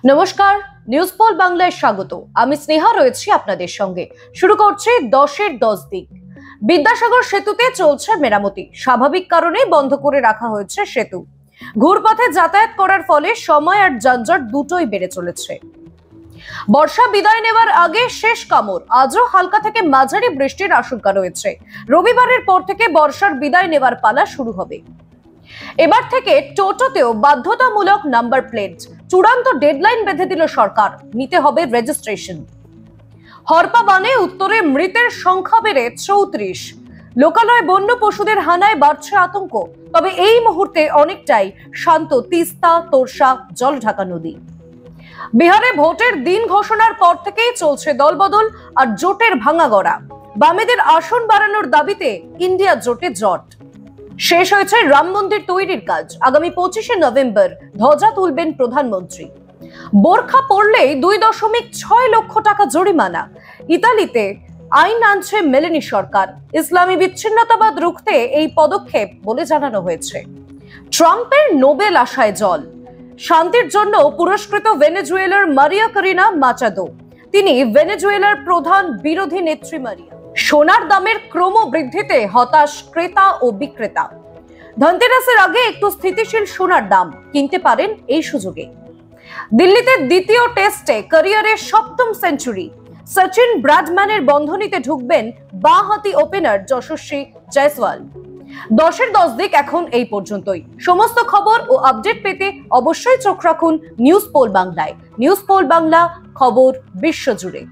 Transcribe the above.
নমস্কার, news pole বাংলায় স্বাগত। আমি স্নেহা রয়েছি আপনাদের সঙ্গে। শুরু করছি 10-এর 10 দিক। বিদ্যাসাগর সেতুতে চলছে মেরামতি। স্বাভাবিক কারণেই বন্ধ করে রাখা হয়েছে সেতু। ঘুরপথে যাতায়াত করার ফলে সময় আর যানজট দুটোই বেড়ে চলেছে। বর্ষা বিদায় নেওয়ার আগে শেষ কামড়। আজও হালকা থেকে মাঝারি বৃষ্টির আশঙ্কা রয়েছে। রবিবারের পর থেকে বর্ষার বিদায় নেওয়ার পালা শুরু হবে। এবার থেকে টোটোতেও বাধ্যতামূলক নাম্বার প্লেট। চূড়ান্ত ডেডলাইন বেঁধে দিল সরকার, নিতে হবে রেজিস্ট্রেশন। হরপা বানে উত্তরে মৃতের সংখ্যা বেড়ে 34। লোকালয়ে বন্য পশুদের হানায় বাড়ছে আতঙ্ক। তবে এই মুহূর্তে অনেকটাই শান্ত তিস্তা, তোরসা, জলঢাকা নদী। বিহারে ভোটের দিন ঘোষণার পর থেকেই চলছে দলবদল আর জোটের ভাঙাগড়া। বামেদের আসন বাড়ানোর দাবিতে ইন্ডিয়া জোটে জট। শেষ হয়েছে রাম মন্দির তৈরির কাজ। আগামী 25শে নভেম্বর ধ্বজা তুলবেন প্রধানমন্ত্রী। বোরখা পরলেই 2.6 লক্ষ টাকা জরিমানা। ইতালিতে আইন আনছে মেলেনি সরকার। ইসলামী বিচ্ছিন্নতাবাদ রুখতে এই পদক্ষেপ বলে জানানো হয়েছে। ট্রাম্পের নোবেল আশায় জল। শান্তির জন্য পুরস্কৃত ভেনেজুয়েলার মারিয়া কারিনা মাচাদো। তিনি ভেনেজুয়েলার প্রধান বিরোধী নেত্রী মারিয়া। সোনার দামের ক্রমবৃদ্ধিতে হতাশ ক্রেতা ও বিক্রেতা। ধনতেরাসের আগে একটু স্থিতিশীল সোনার দাম কিনতে পারেন এই সুযোগে। দিল্লিতে দ্বিতীয় টেস্টে ক্যারিয়ারের 7ম সেঞ্চুরি। সচিন ব্র্যাডম্যানের বন্ধনীতে ঢুকবেন বাঁহাতি ওপেনার যশস্বী জয়সওয়াল। 10-এর 10 দিক এখন এই পর্যন্তই। সমস্ত খবর ও আপডেট পেতে অবশ্যই চোখ রাখুন নিউজ পোল বাংলায়। নিউজ পোল বাংলা, খবর বিশ্বজুড়ে।